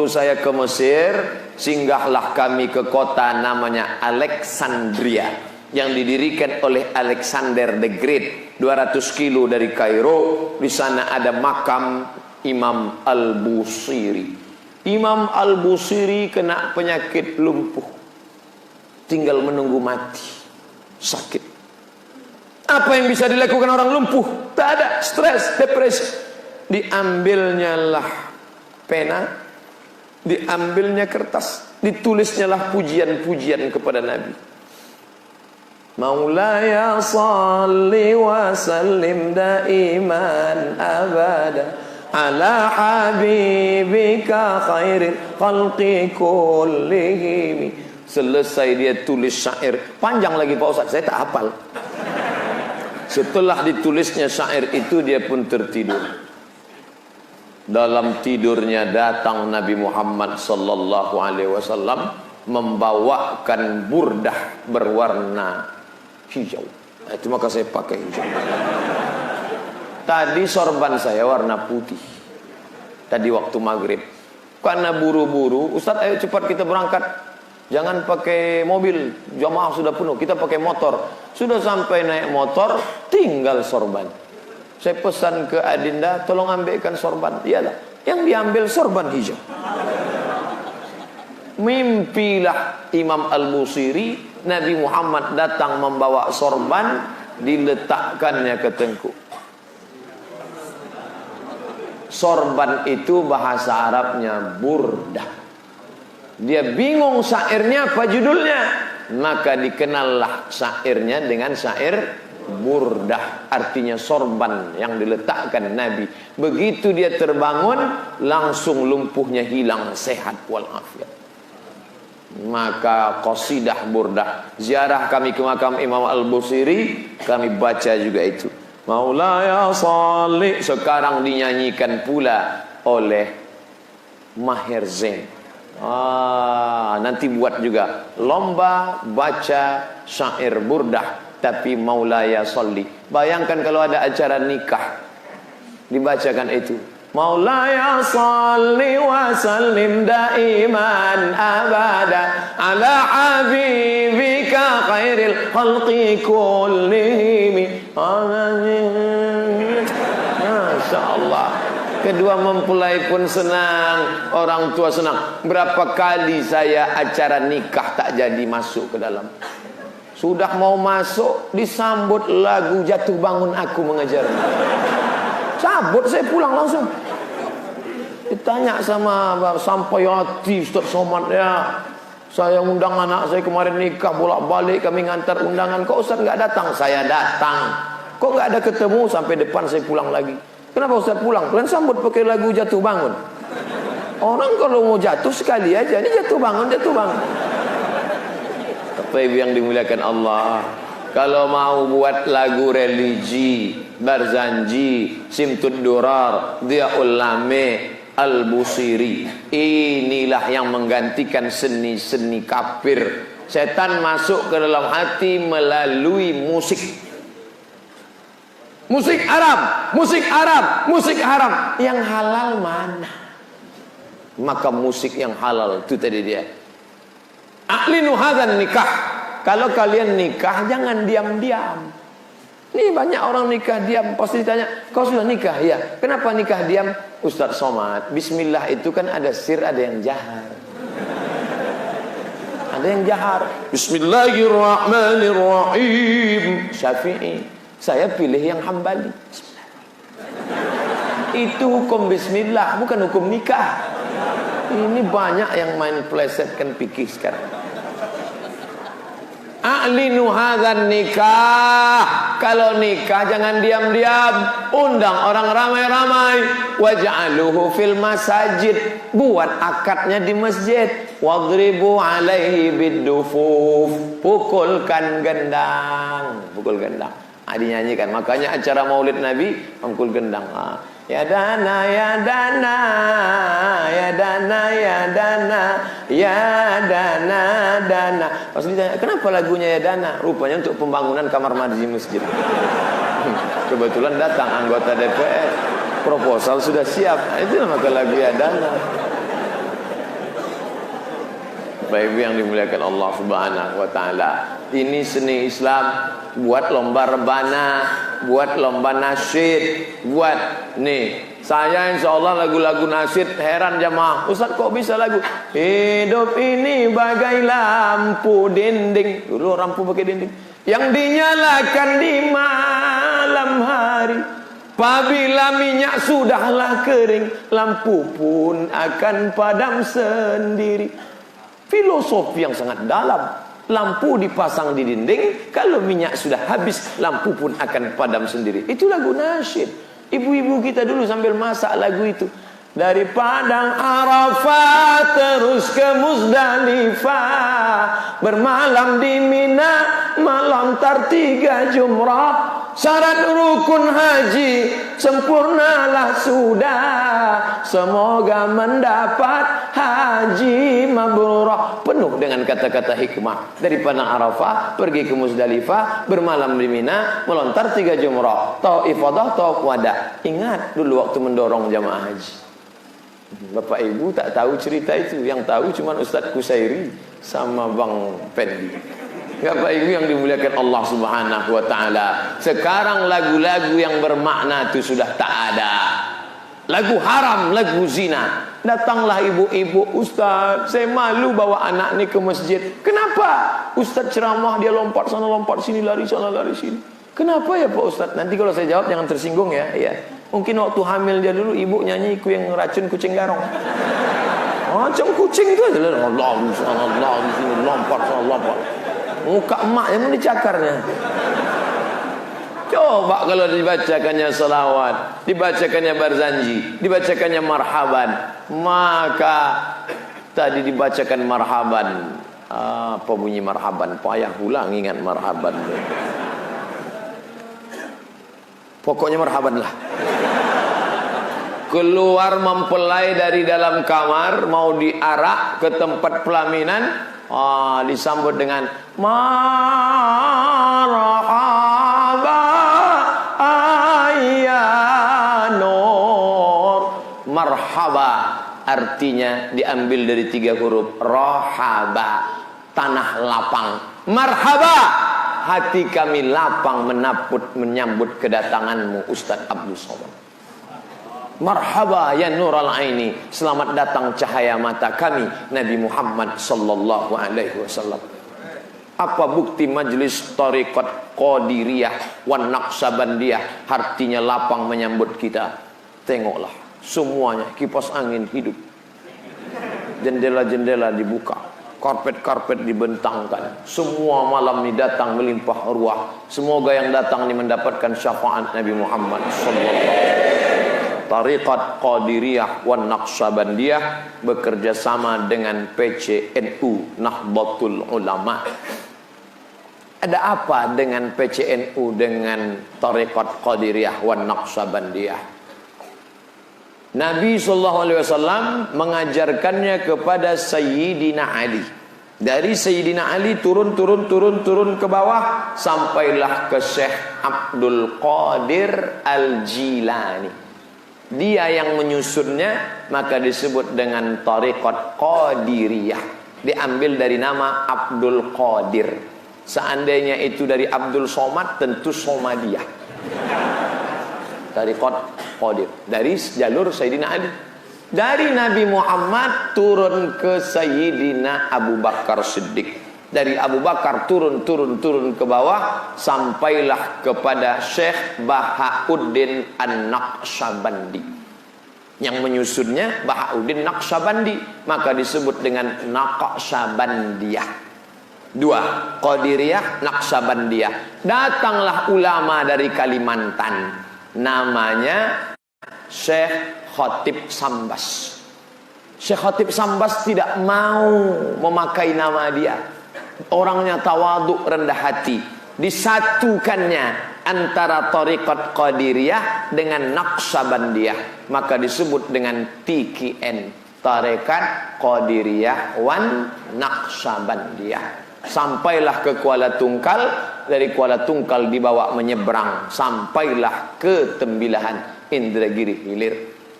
waktu saya ke Mesir, singgahlah kami ke kota namanya Alexandria yang didirikan oleh Alexander the Great, 200 kilo dari Kairo. Di sana ada makam Imam Al-Busiri. Imam Al-Busiri kena penyakit lumpuh, tinggal menunggu mati, sakit. Apa yang bisa dilakukan orang lumpuh? Tak ada, stres, depresi. Diambilnya lah pena, diambilnya kertas, ditulisnya lah pujian-pujian kepada Nabi. Maulaya salli wa sallim daiman abada ala habibika khairil khalqi kullihim. Selesai dia tulis syair, panjang lagi Pak Ustaz, saya tak hafal. Setelah ditulisnya syair itu, dia pun tertidur. Dalam tidurnya datang Nabi Muhammad sallallahu alaihi wasallam membawakan burdah berwarna hijau. Itu maka saya pakai hijau. Tadi sorban saya warna putih. Tadi waktu maghrib. Karena buru-buru, Ustaz ayo cepat kita berangkat. Jangan pakai mobil, jamaah sudah penuh, kita pakai motor. Sudah sampai naik motor, tinggal sorban. Saya pesan ke Adinda, tolong ambilkan sorban. Iyalah, yang diambil sorban hijau. Mimpilah Imam Al-Busiri, Nabi Muhammad datang membawa sorban, diletakkannya ke tengkuk. Sorban itu bahasa Arabnya burdah. Dia bingung syairnya apa judulnya, maka dikenallah syairnya dengan syair burdah, artinya sorban yang diletakkan Nabi. Begitu dia terbangun, langsung lumpuhnya hilang, sehat walafiat. Maka qasidah burdah, ziarah kami ke makam Imam Al-Busiri, kami baca juga itu. Maulaya salli, sekarang dinyanyikan pula oleh Maher Zain. Nanti buat juga lomba baca syair burdah, tapi Maulaya salli. Bayangkan kalau ada acara nikah, dibacakan itu. Maulaya salli wa sallim daiman abada ala habibika khairil khalqi kullihim. Masya Allah. Kedua mempelai pun senang, orang tua senang. Berapa kali saya acara nikah tak jadi masuk ke dalam. Sudah mau masuk, disambut lagu Jatuh Bangun Aku Mengejar. Cabut, saya pulang langsung. Ditanya sama sampai hati Ustaz Somad, ya saya undang anak saya kemarin nikah, bolak-balik kami ngantar undangan, kok Ustaz nggak datang? Saya datang. Kok nggak ada ketemu? Sampai depan saya pulang lagi. Kenapa Ustaz pulang? Kalian sambut pakai lagu Jatuh Bangun. Orang kalau mau jatuh sekali aja, ini jatuh bangun, jatuh bangun. Tapi yang dimuliakan Allah, kalau mau buat lagu religi, Barzanji, Simtud Durar, Diaul Lame, Al-Busiri, inilah yang menggantikan seni-seni kafir. Setan masuk ke dalam hati melalui musik. Musik Arab, musik Arab, musik haram. Yang halal mana? Maka musik yang halal itu tadi dia. A'linu hadzal nikah. Kalau kalian nikah jangan diam-diam. Ini banyak orang nikah diam, pasti ditanya, "Kau sudah nikah?" Ya. "Kenapa nikah diam?" Ustaz Somad, bismillah itu kan ada sir, ada yang jahar. Ada yang jahar. Bismillahirrahmanirrahim. Syafi'i. Saya pilih yang Hambali. Itu hukum bismillah, bukan hukum nikah. Ini banyak yang main plesetkan pikir sekarang. A'linu hadzal nikah. Kalau nikah jangan diam-diam, undang orang ramai-ramai. Waj'aluhu fil masajid, buat akadnya di masjid. Wadribu alaihi biddufuf, pukulkan gendang, pukul gendang. Dinyanyikan. Makanya acara Maulid Nabi pukul gendang. Ya dana, ya dana, ya dana, ya dana, ya dana, dana. Pas ditanya, kenapa lagunya ya dana? Rupanya untuk pembangunan kamar mandi masjid. Kebetulan datang anggota DPR, proposal sudah siap. Itu nama lagu ya dana. Bapak Ibu yang dimuliakan Allah Subhanahu wa taala. Ini seni Islam, buat lomba rebana, buat lomba nasyid, buat nih. Saya insya Allah lagu-lagu nasyid heran jamaah. Ustaz kok bisa lagu? Hidup ini bagai lampu dinding. Dulu lampu pakai dinding. Yang dinyalakan di malam hari. Apabila minyak sudahlah kering, lampu pun akan padam sendiri. Filosofi yang sangat dalam. Lampu dipasang di dinding, kalau minyak sudah habis, lampu pun akan padam sendiri. Itu lagu nasyid. Ibu-ibu kita dulu sambil masak lagu itu. Dari Padang Arafah terus ke Muzdalifah, bermalam di Mina, melontar 3 jumrah. Syarat rukun haji sempurnalah sudah, semoga mendapat haji mabrurah. Penuh dengan kata-kata hikmah. Dari Padang Arafah pergi ke Muzdalifah, bermalam di Mina, melontar 3 jumrah. Tawaf ifadah, tawaf wada. Ingat dulu waktu mendorong jamaah haji. Bapak Ibu tak tahu cerita itu. Yang tahu cuma Ustadz Kusairi sama Bang Pendi. Bapak Ibu yang dimuliakan Allah Subhanahu wa taala. Sekarang lagu-lagu yang bermakna itu sudah tak ada. Lagu haram, lagu zina. Datanglah ibu-ibu, Ustaz, saya malu bawa anak ini ke masjid. Kenapa? Ustaz ceramah, dia lompat sana lompat sini, lari sana lari sini. Kenapa ya Pak Ustaz? Nanti kalau saya jawab jangan tersinggung ya. Iya. Mungkin waktu hamil dia dulu ibu nyanyi ku yang racun kucing garong. Macam kucing itu aja lah. Allah di sini lompat sana lompat. Muka emaknya pun dicakarnya. Coba kalau dibacakannya salawat, dibacakannya barzanji, dibacakannya marhaban, maka tadi dibacakan marhaban. Apa bunyi marhaban? Payah pula ingat marhaban. Pokoknya marhaban lah. Keluar mempelai dari dalam kamar, mau diarak ke tempat pelaminan, disambut dengan marhaba ayyanur. Marhaba artinya diambil dari 3 huruf. Rohaba, tanah lapang. Marhaba, hati kami lapang menyambut kedatanganmu Ustadz Abdul Somad. Marhaba ya nural aini, selamat datang cahaya mata kami Nabi Muhammad sallallahu alaihi wasallam. Apa bukti majlis tariqat Qadiriyah wan Naqsabandiyah artinya lapang menyambut kita? Tengoklah semuanya, kipas angin hidup, jendela-jendela dibuka, karpet-karpet dibentangkan. Semua malam ini datang melimpah ruah. Semoga yang datang ini mendapatkan syafaat Nabi Muhammad sallallahu alaihi wasallam. Tariqat Qadiriyah wan Naqsabandiyah bekerja sama dengan PCNU Nahdlatul Ulama. Ada apa dengan PCNU dengan Tariqat Qadiriyah wan Naqsabandiyah? Nabi SAW mengajarkannya kepada Sayyidina Ali. Dari Sayyidina Ali turun ke bawah sampailah ke Syekh Abdul Qadir Al-Jilani. Dia yang menyusunnya, maka disebut dengan Tariqat Qadiriyah. Diambil dari nama Abdul Qadir. Seandainya itu dari Abdul Somad, tentu Somadiyah. Tariqat Qadir dari jalur Sayyidina Ali. Dari Nabi Muhammad turun ke Sayyidina Abu Bakar Siddiq. Dari Abu Bakar turun ke bawah sampailah kepada Syekh Bahauddin An-Naqsabandi. Yang menyusunnya Bahauddin Naqsabandi, maka disebut dengan Naqsabandiyah. 2. Qadiriyah, Naqsabandiyah. Datanglah ulama dari Kalimantan, namanya Syekh Khatib Sambas. Syekh Khatib Sambas tidak mau memakai nama dia. Orangnya tawaduk, rendah hati. Disatukannya antara Tariqat Qadiriyah dengan Naqsabandiyah, maka disebut dengan TKN, Tariqat Qadiriyah wan Naqsabandiyah. Sampailah ke Kuala Tungkal, dari Kuala Tungkal dibawa menyeberang, sampailah ke Tembilahan, Indragiri Hilir.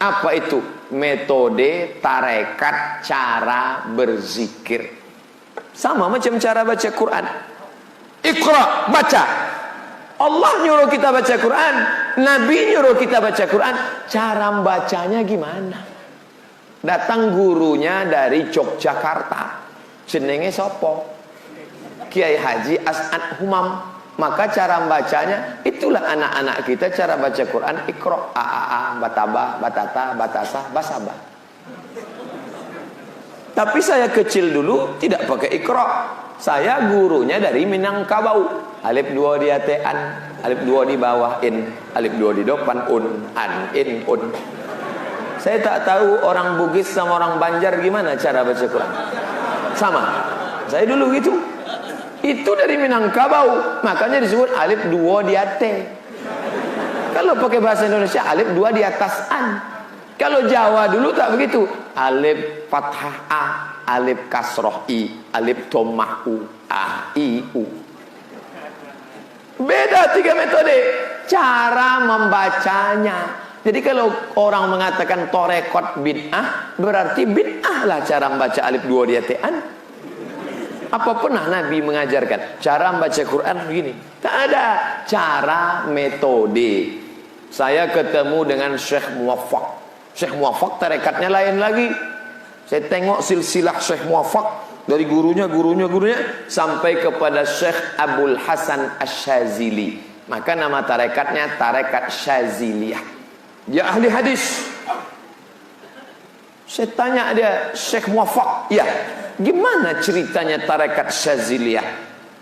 Apa itu? Metode tarekat cara berzikir. Sama macam cara baca Quran. Iqra, baca. Allah nyuruh kita baca Quran, Nabi nyuruh kita baca Quran. Cara bacanya gimana? Datang gurunya dari Yogyakarta, jenenge sopo? Kiai Haji As'ad Humam. Maka cara bacanya, itulah anak-anak kita cara baca Quran. Iqra, bataba, batata, batasa, basaba. Tapi saya kecil dulu tidak pakai Iqra. Saya gurunya dari Minangkabau. Alif 2 di atean, alif 2 di bawah in, alif 2 di depan an, in, un. Saya tak tahu orang Bugis sama orang Banjar gimana cara baca Quran. Sama. Saya dulu gitu. Itu dari Minangkabau, makanya disebut alif 2 di ate. Kalau pakai bahasa Indonesia alif 2 di atas an. Kalau Jawa dulu tak begitu. Alif fathah a, alif kasroh i, alif dhammah u, a, i, u. Beda 3 metode cara membacanya. Jadi kalau orang mengatakan torekot bid'ah, berarti bid'ah lah cara membaca alif 2 di atean. Apa pernah Nabi mengajarkan cara membaca Quran begini? Tak ada. Cara metode. Saya ketemu dengan Syekh Muwaffaq. Syekh Muwaffaq tarekatnya lain lagi. Saya tengok silsilah Syekh Muwaffaq dari gurunya sampai kepada Syekh Abdul Hasan Asy-Syazili. Maka nama tarekatnya tarekat Syaziliyah. Dia ahli hadis. Saya tanya dia, Syekh Muwaffaq, ya, gimana ceritanya tarekat Syaziliyah?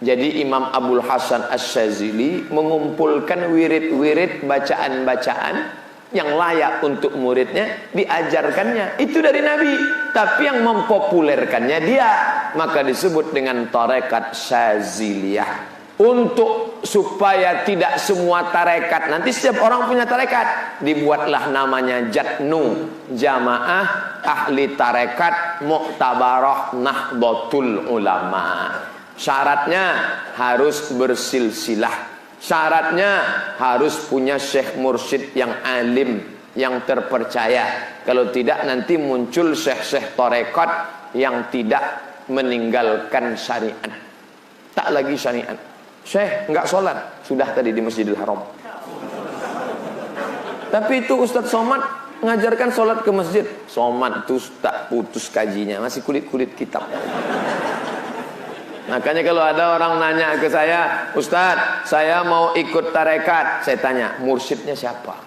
Jadi Imam Abdul Hasan Asy-Syazili mengumpulkan wirid-wirid bacaan-bacaan yang layak untuk muridnya, diajarkannya. Itu dari Nabi, tapi yang mempopulerkannya dia. Maka disebut dengan tarekat Syaziliyah. Untuk supaya tidak semua tarekat, nanti setiap orang punya tarekat, dibuatlah namanya Jatnu, Jamaah Ahli Tarekat Mu'tabarah Nahdlatul Ulama. Syaratnya harus bersilsilah. Syaratnya harus punya syekh mursyid yang alim, yang terpercaya. Kalau tidak nanti muncul syekh-syekh tarekat yang tidak meninggalkan syariat. Tak lagi syariat. Syekh enggak sholat, sudah tadi di Masjidil Haram. Tapi itu Ustadz Somad mengajarkan sholat ke masjid. Somad itu tak putus kajinya, masih kulit-kulit kitab. Makanya kalau ada orang nanya ke saya, Ustadz, saya mau ikut tarekat. Saya tanya, mursyidnya siapa?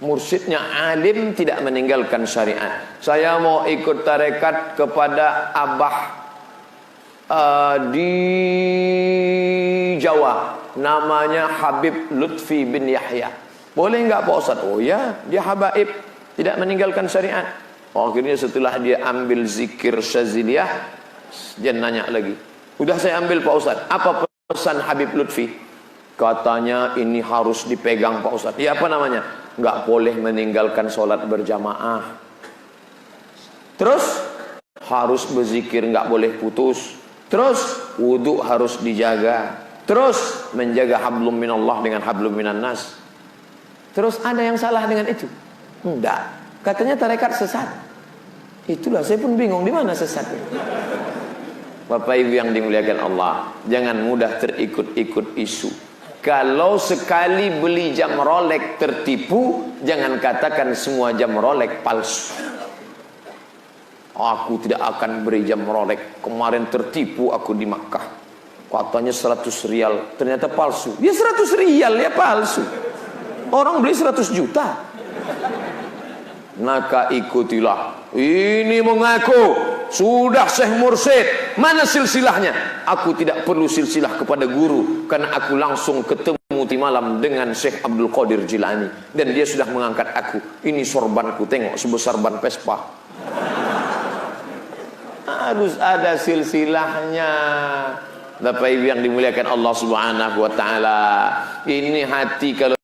Mursyidnya alim, tidak meninggalkan syariat. Saya mau ikut tarekat kepada abah di Jawa, namanya Habib Lutfi bin Yahya. Boleh enggak Pak Ustadz? Oh ya, dia habaib, tidak meninggalkan syariat. Akhirnya setelah dia ambil zikir Syaziliyah, dia nanya lagi, udah saya ambil Pak Ustadz, apa pesan Habib Lutfi? Katanya ini harus dipegang Pak Ustadz. Ya, apa namanya? Enggak boleh meninggalkan sholat berjamaah. Terus harus berzikir, enggak boleh putus. Terus wudhu harus dijaga. Terus menjaga hablum minallah dengan hablum minan nas. Terus ada yang salah dengan itu? Enggak. Katanya tarekat sesat. Itulah saya pun bingung di mana sesatnya. Bapak Ibu yang dimuliakan Allah, jangan mudah terikut-ikut isu. Kalau sekali beli jam Rolex tertipu, jangan katakan semua jam Rolex palsu. Aku tidak akan beri jam Rolex. Kemarin tertipu aku di Makkah. Katanya 100 rial, ternyata palsu. Ya 100 rial ya palsu. Orang beli 100 juta. Maka ikutilah. Ini mengaku sudah Syekh Mursyid. Mana silsilahnya? Aku tidak perlu silsilah kepada guru, karena aku langsung ketemu di malam dengan Syekh Abdul Qadir Jilani, dan dia sudah mengangkat aku. Ini sorbanku, tengok sebesar ban Vespa. Harus ada silsilahnya. Bapak Ibu yang dimuliakan Allah Subhanahu wa taala, ini hati kalau